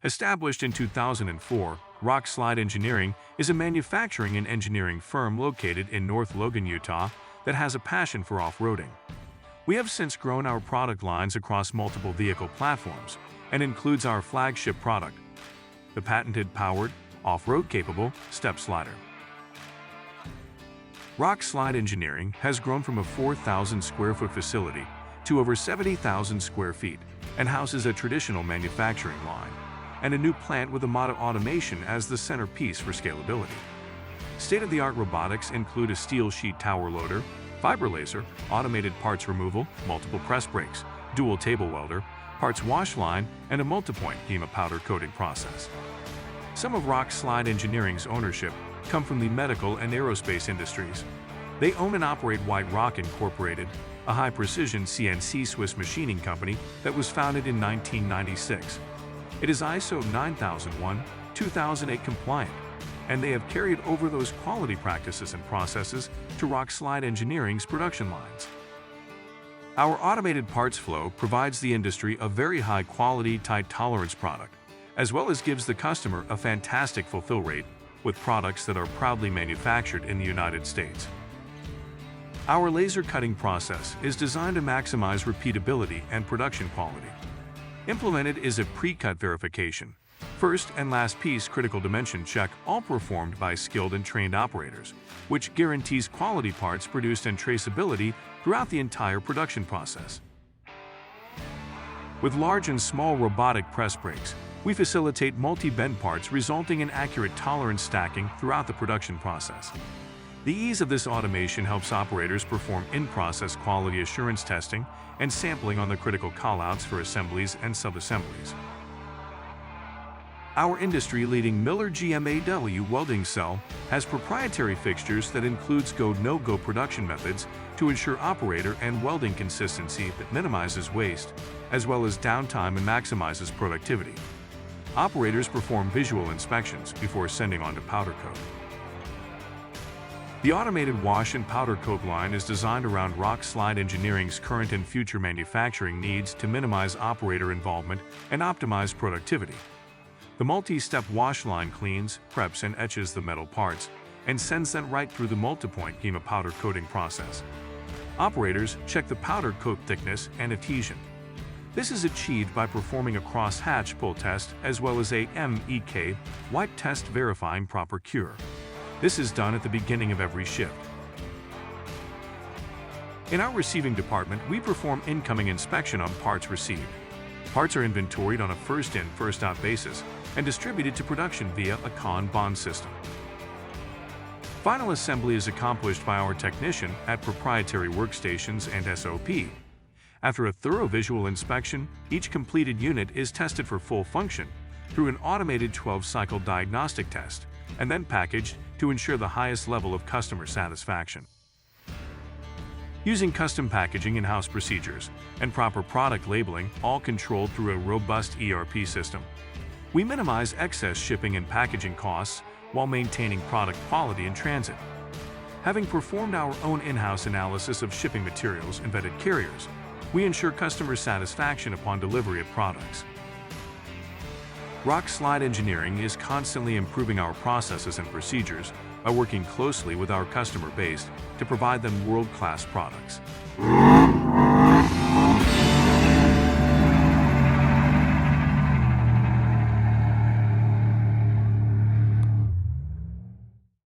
Established in 2004, Rock Slide Engineering is a manufacturing and engineering firm located in North Logan, Utah that has a passion for off-roading. We have since grown our product lines across multiple vehicle platforms and includes our flagship product, the patented powered, off-road capable step slider. Rock Slide Engineering has grown from a 4,000 square foot facility to over 70,000 square feet and houses a traditional manufacturing line and a new plant with AMADA automation as the centerpiece for scalability. State-of-the-art robotics include a steel sheet tower loader, fiber laser, automated parts removal, multiple press brakes, dual table welder, parts wash line, and a multipoint GEMA powder coating process. Some of Rock Slide Engineering's ownership come from the medical and aerospace industries. They own and operate White Rock Incorporated, a high-precision CNC Swiss machining company that was founded in 1996. It is ISO 9001-2008 compliant, and they have carried over those quality practices and processes to Rock Slide Engineering's production lines. Our automated parts flow provides the industry a very high-quality, tight-tolerance product, as well as gives the customer a fantastic fulfill rate with products that are proudly manufactured in the United States. Our laser cutting process is designed to maximize repeatability and production quality. Implemented is a pre-cut verification. First and last piece critical dimension check, all performed by skilled and trained operators, which guarantees quality parts produced and traceability throughout the entire production process. With large and small robotic press brakes, we facilitate multi-bend parts resulting in accurate tolerance stacking throughout the production process. The ease of this automation helps operators perform in-process quality assurance testing and sampling on the critical callouts for assemblies and sub-assemblies. Our industry-leading Miller GEMA welding cell has proprietary fixtures that includes go-no-go production methods to ensure operator and welding consistency that minimizes waste, as well as downtime and maximizes productivity. Operators perform visual inspections before sending on to powder coat. The automated wash and powder coat line is designed around Rock Slide Engineering's current and future manufacturing needs to minimize operator involvement and optimize productivity. The multi-step wash line cleans, preps, and etches the metal parts and sends them right through the multipoint GEMA powder coating process. Operators check the powder coat thickness and adhesion. This is achieved by performing a cross-hatch pull test as well as a MEK wipe test verifying proper cure. This is done at the beginning of every shift. In our receiving department, we perform incoming inspection on parts received. Parts are inventoried on a first-in, first-out basis and distributed to production via a Kanban system. Final assembly is accomplished by our technician at proprietary workstations and SOP. After a thorough visual inspection, each completed unit is tested for full function through an automated 12-cycle diagnostic test and then packaged to ensure the highest level of customer satisfaction. Using custom packaging in-house procedures and proper product labeling, all controlled through a robust ERP system, we minimize excess shipping and packaging costs while maintaining product quality in transit. Having performed our own in-house analysis of shipping materials and vetted carriers, we ensure customer satisfaction upon delivery of products. Rock Slide Engineering is constantly improving our processes and procedures by working closely with our customer base to provide them world-class products.